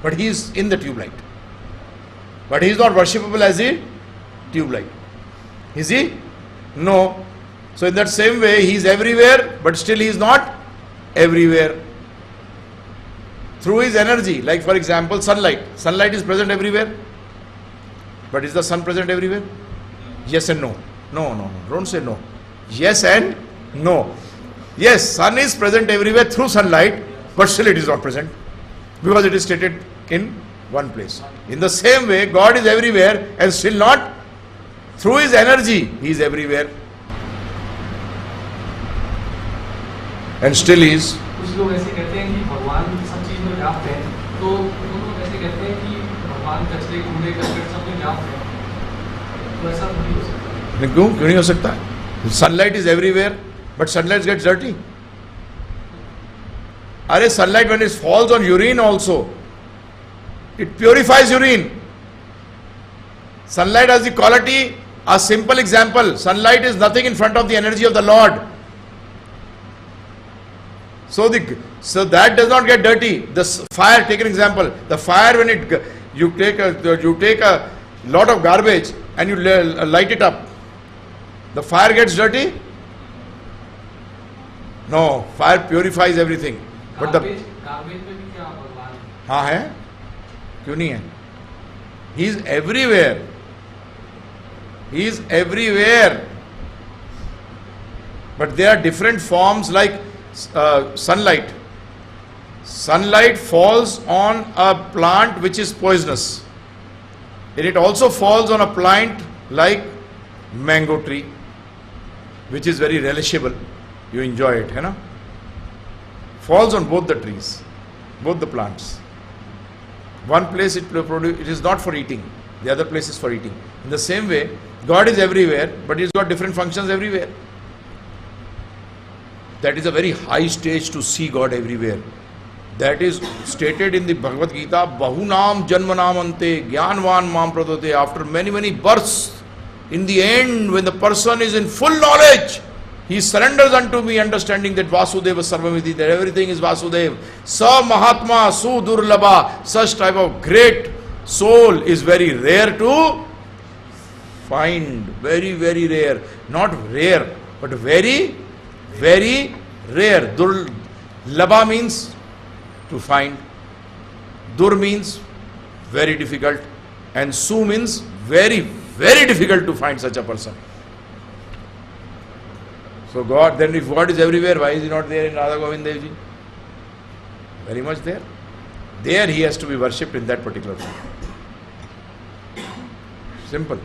but he is in the tube light. But he is not worshipable as a tube light. Is he? No. So in that same way, he is everywhere, but still he is not everywhere. Through his energy, like for example, sunlight. Sunlight is present everywhere. But is the sun present everywhere? Yes and no. No, no, no. Don't say no. Yes and no. Yes, sun is present everywhere through sunlight, but still it is not present, because it is stated in one place. In the same way, God is everywhere and still not. Through his energy, he is everywhere and still he is. कुछ लोग ऐसे कहते हैं कि भगवान सब चीज में व्याप्त है, तो वो लोग ऐसे कहते हैं कि भगवान कचरे कूड़े करकट सब में व्याप्त है, तो ऐसा नहीं हो सकता। क्यों नहीं हो सकता? Sunlight is everywhere, but sunlight gets dirty. Are sunlight, when it falls on urine also, it purifies urine. Sunlight has the quality. A simple example: sunlight is nothing in front of the energy of the Lord. So that does not get dirty. The fire, take an example. The fire, when you take a lot of garbage and you light it up, the fire gets dirty? No, fire purifies everything. But the garbage में भी क्या भगवान है? हाँ है, क्यों नहीं है? He is everywhere. He is everywhere. But there are different forms, like sunlight. Sunlight falls on a plant which is poisonous. And it also falls on a plant like mango tree, which is very relishable. You enjoy it, है ना? Falls on both the trees, both the plants. One place it is not for eating, the other place is for eating. In the same way, God is everywhere, but He's got different functions everywhere. That is a very high stage to see God everywhere. That is stated in the Bhagavad Gita, Bahunam Janmanam Ante Jnanvan Mam Pradate. After many, many births, in the end, when the person is in full knowledge, he surrenders unto me, understanding that Vasudeva Sarvamiti, that everything is Vasudev. Sa Mahatma Su Durlabha, such type of great soul is very rare to find. Very, very rare. Not rare, but very, very rare. Durlabha means to find. Dur means very difficult. And Su means very, very difficult to find such a person. So God, then if God is everywhere, why is He not there in Radha Govind Dev Ji? Very much there. There He has to be worshipped in that particular form. Simple.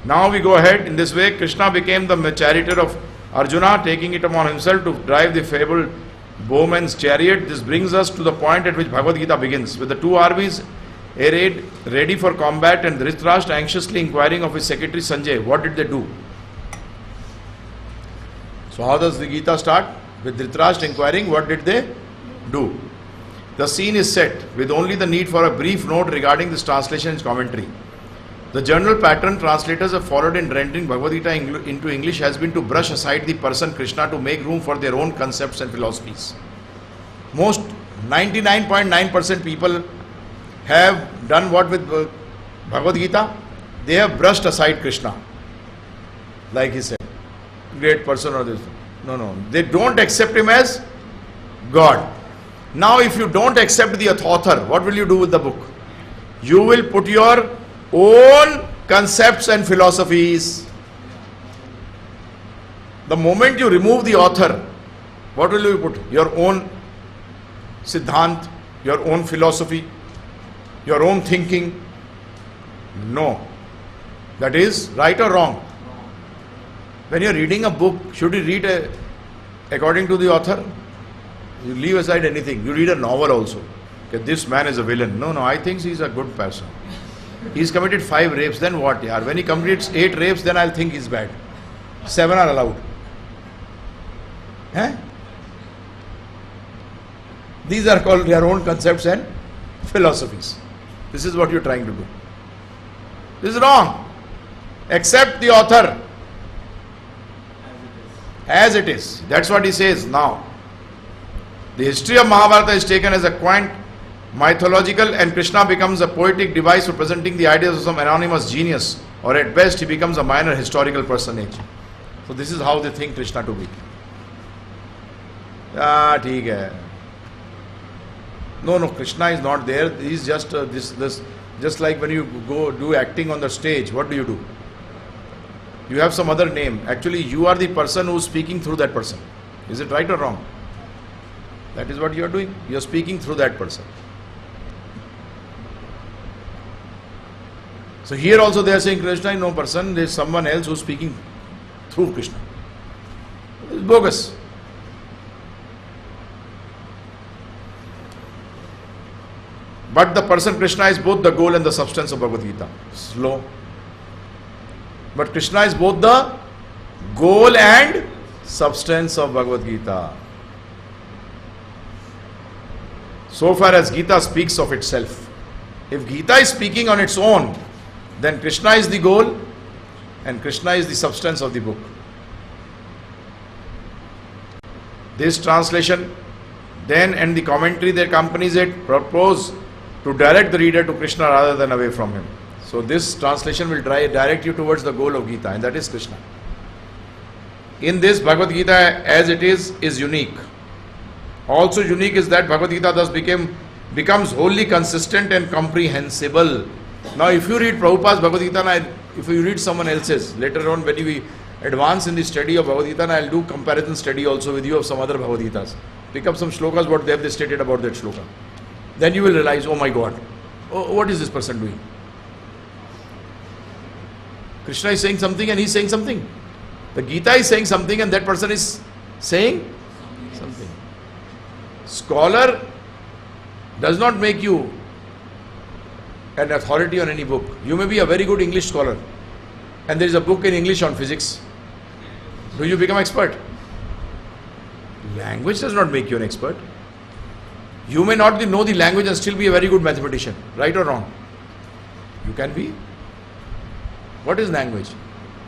Now we go ahead. In this way, Krishna became the charioteer of Arjuna, taking it upon himself to drive the fabled bowman's chariot. This brings us to the point at which Bhagavad Gita begins, with the two armies arrayed, ready for combat, and Dhritarashtra anxiously inquiring of his secretary Sanjay. What did they do? So how does the Gita start? With Dhritarashtra inquiring, what did they do? The scene is set with only the need for a brief note regarding this translation and commentary. The general pattern translators have followed in rendering Bhagavad Gita into English has been to brush aside the person Krishna to make room for their own concepts and philosophies. Most 99.9% people have done what with Bhagavad Gita? They have brushed aside Krishna. Like he said, great person or this. No. They don't accept him as God. Now if you don't accept the author, what will you do with the book? You will put your own concepts and philosophies. The moment you remove the author, what will you put? Your own siddhant, your own philosophy, your own thinking. No. That is right or wrong? When you are reading a book, should you read according to the author? You leave aside anything. You read a novel also. Okay, this man is a villain. No, I think he is a good person. He's committed 5 rapes, then what? Yaar? When he completes 8 rapes, then I'll think he's bad. 7 are allowed. These are called their own concepts and philosophies. This is what you're trying to do. This is wrong. Accept the author as it is. That's what he says now. The history of Mahabharata is taken as a quaint mythological, and Krishna becomes a poetic device for presenting the ideas of some anonymous genius, or at best he becomes a minor historical personage. So this is how they think Krishna to be. Ah, theek hai. No, Krishna is not there. He's just just like when you go do acting on the stage, what do? You have some other name. Actually, you are the person who is speaking through that person. Is it right or wrong? That is what you are doing. You are speaking through that person. So here also they are saying Krishna is no person. There is someone else who is speaking through Krishna. It's bogus. But the person Krishna is both the goal and the substance of Bhagavad Gita. Slow. But Krishna is both the goal and substance of Bhagavad Gita. So far as Gita speaks of itself. If Gita is speaking on its own, then Krishna is the goal and Krishna is the substance of the book. This translation then and the commentary that accompanies it propose to direct the reader to Krishna rather than away from him. So this translation will direct you towards the goal of Gita, and that is Krishna. In this, Bhagavad Gita as it is unique. Also unique is that Bhagavad Gita thus becomes wholly consistent and comprehensible. Now if you read Prabhupada's Bhagavad Gita, if you read someone else's, later on when we advance in the study of Bhagavad Gita, I'll do comparison study also with you of some other Bhagavad Gitas. Pick up some shlokas, what they have stated about that shloka. Then you will realize, oh my God, what is this person doing? Krishna is saying something and he is saying something. The Gita is saying something and that person is saying something. Scholar does not make you an authority on any book. You may be a very good English scholar and there is a book in English on physics. Do you become expert? Language does not make you an expert. You may not know the language and still be a very good mathematician. Right or wrong? You can be. What is language?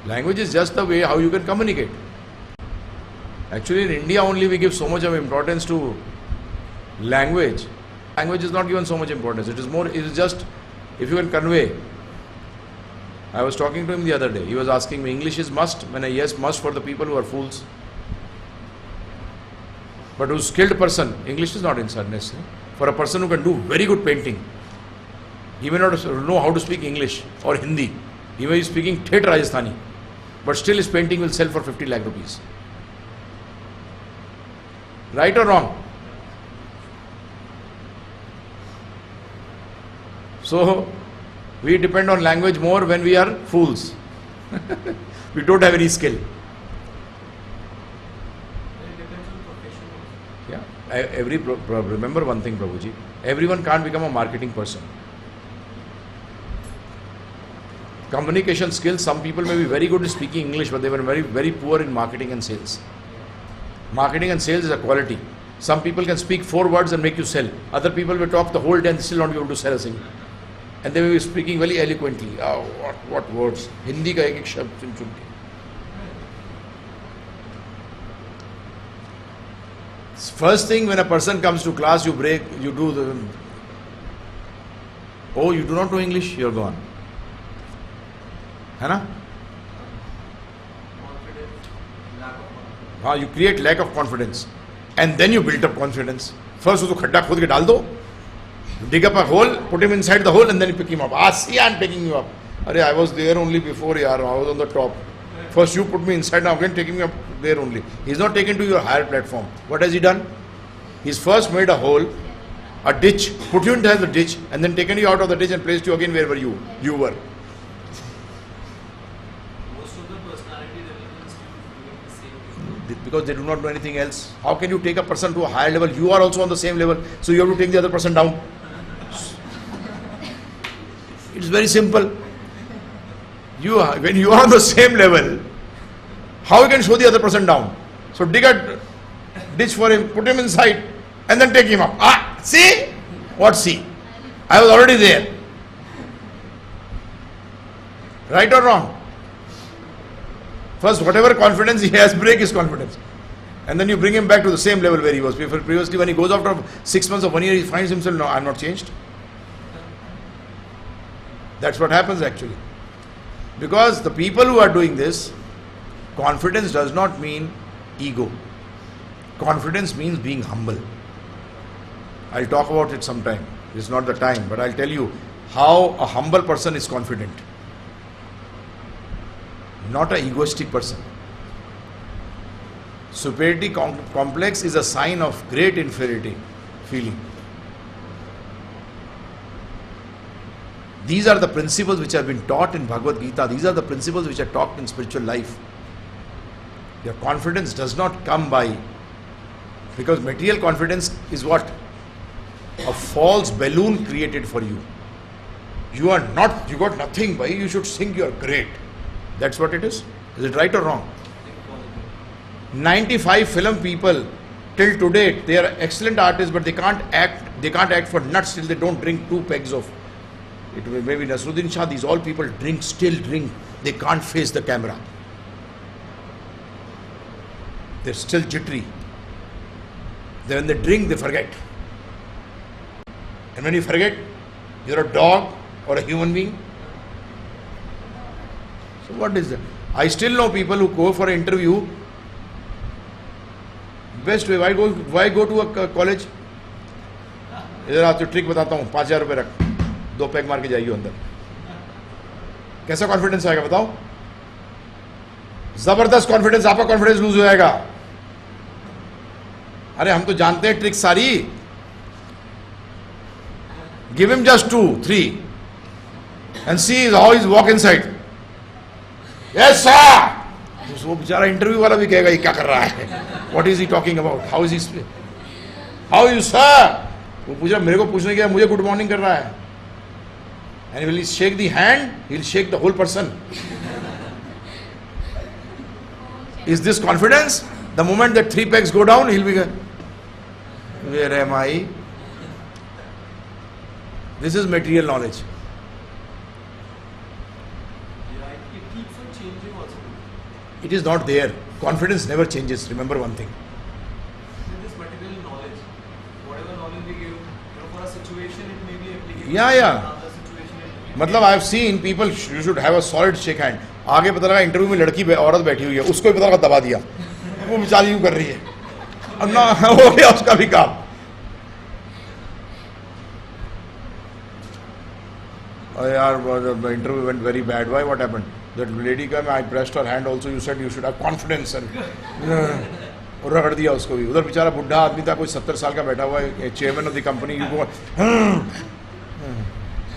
Language is just the way how you can communicate. Actually in India only we give so much of importance to language. Language is not given so much importance. It is just if you can convey. I was talking to him the other day. He was asking me, English is must? When I yes, must for the people who are fools. But who's skilled person, English is not necessary. For a person who can do very good painting, he may not know how to speak English or Hindi. He may be speaking Thet Rajasthani, but still his painting will sell for 50 lakh rupees. Right or wrong? So, we depend on language more when we are fools. We don't have any skill. Remember one thing, Prabhuji, everyone can't become a marketing person. Communication skills, some people may be very good at speaking English, but they were very, very poor in marketing and sales. Marketing and sales is a quality. Some people can speak 4 words and make you sell. Other people will talk the whole day and still not be able to sell a single. And they will be speaking very eloquently. Oh, what words? Hindi ka ek shabd chun chun ke. First thing, when a person comes to class, you do the, oh, you do not know English, you're gone. है ना? हाँ, you create lack of confidence, and then you build up confidence. First, उसको खड्डा खोद के डाल दो, dig up a hole, put him inside the hole, and then you pick him up. Ah, see, I'm picking you up. Arey, I was there only before, yaar. I was on the top. First, you put me inside. Now again, taking me up there only. He's not taken to your higher platform. What has he done? He's first made a hole, a ditch, put you inside the ditch, and then taken you out of the ditch and placed you again wherever you were. Because they do not know anything else. How can you take a person to a higher level? You are also on the same level, so you have to take the other person down. It's very simple. When you are on the same level, how you can show the other person down? So dig a ditch for him, put him inside, and then take him up. Ah, see? What see? I was already there. Right or wrong? First, whatever confidence he has, break his confidence. And then you bring him back to the same level where he was previously. When he goes after 6 months or 1 year, he finds himself, no, I'm not changed. That's what happens actually. Because the people who are doing this, confidence does not mean ego. Confidence means being humble. I'll talk about it sometime. It's not the time, but I'll tell you how a humble person is confident. Not an egoistic person. Superiority complex is a sign of great inferiority feeling. These are the principles which have been taught in Bhagavad Gita. These are the principles which are taught in spiritual life. Your confidence does not come by, because material confidence is what? A false balloon created for you. You are not, you got nothing, by you should think you are great. That's what it is. Is it right or wrong? 95 film people till today, they are excellent artists, but they can't act for nuts till they don't drink 2 pegs of it. Maybe Nasruddin Shah, these all people still drink. They can't face the camera. They're still jittery. When they drink, they forget. And when you forget, you're a dog or a human being. So what is that? I still know people who go for an interview. Best way, why go to a college? इधर आप तो trick बताता हूँ, 5,000 रुपये रख, 2 peg मार के जाइए अंदर. कैसा कॉन्फिडेंस आएगा बताओ? जबरदस्त कॉन्फिडेंस, आपका कॉन्फिडेंस लूज हो जाएगा. अरे हम तो जानते हैं ट्रिक सारी. Give him just 2, 3 and see how he's walk inside. Yes sir. वो बेचारा इंटरव्यू वाला भी कहेगा ये क्या कर रहा है? What is he talking about? How is he? How are you sir? वो पूछा, मेरे को पूछने के मुझे गुड मॉर्निंग कर रहा है. And will he shake the hand? He'll shake the whole person. Is this confidence? The moment that 3 pegs go down, he'll be, where am I? This is material knowledge. Yeah, it keeps on changing also. It is not there. Confidence never changes. Remember one thing. With this material knowledge, whatever knowledge we give, for a situation it may be applicable. Yeah. Another situation it मतलब I have seen people, you should have a solid shake hand. आगे पता लगा interview में लड़की औरत बैठी हुई है, उसको भी पता लगा दबा दिया, वो बेचारी यूं कर रही है, अब ना हो गया उसका भी काम. Oh yaar, the interview went very bad. Why? What happened? That lady came, I pressed her hand also. You said you should have confidence. And और रगड़ दिया उसको भी. उधर बेचारा बुढ़ा आदमी था, कोई 70 साल का बैठा हुआ है, chairman of the company. You go,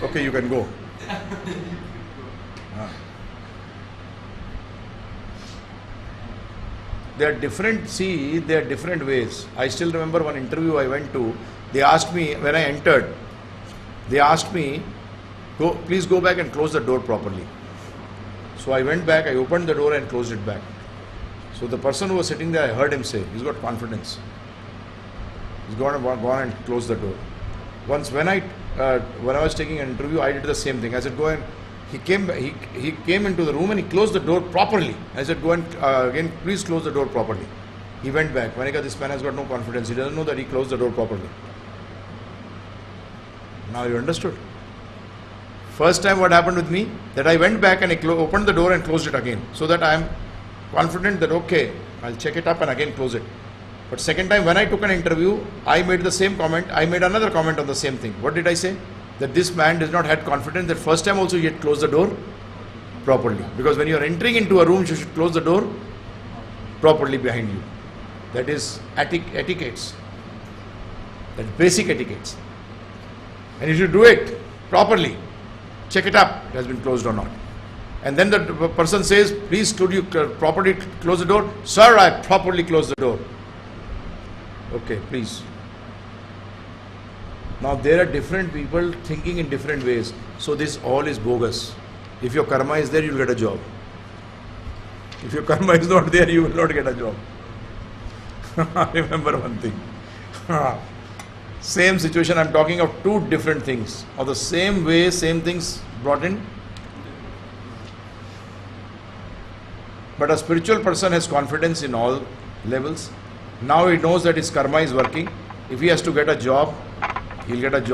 okay, you can go. They are different. See, they are different ways. I still remember one interview I went to. They asked me when I entered. They asked me, please go back and close the door properly. So I went back, I opened the door and closed it back. So the person who was sitting there, I heard him say, he's got confidence. He's gone and closed the door. Once when I was taking an interview, I did the same thing. I said, go and, he came into the room and he closed the door properly. I said, go and again, please close the door properly. He went back. When I got, this man has got no confidence. He doesn't know that he closed the door properly. Now you understood. First time what happened with me, that I went back and I opened the door and closed it again, so that I am confident that okay, I'll check it up and again close it. But second time when I took an interview, I made the same comment, I made another comment on the same thing. What did I say? That this man does not have confidence that first time also he had closed the door properly. Because when you are entering into a room, you should close the door properly behind you. That is etiquettes. That is basic etiquettes. And you should do it properly. Check it up, it has been closed or not. And then the person says, please could you properly close the door? Sir, I properly closed the door. Okay, please. Now there are different people thinking in different ways. So this all is bogus. If your karma is there, you will get a job. If your karma is not there, you will not get a job. Remember one thing. Same situation, I am talking of 2 different things. Of the same way, same things brought in. But a spiritual person has confidence in all levels. Now he knows that his karma is working. If he has to get a job, he'll get a job.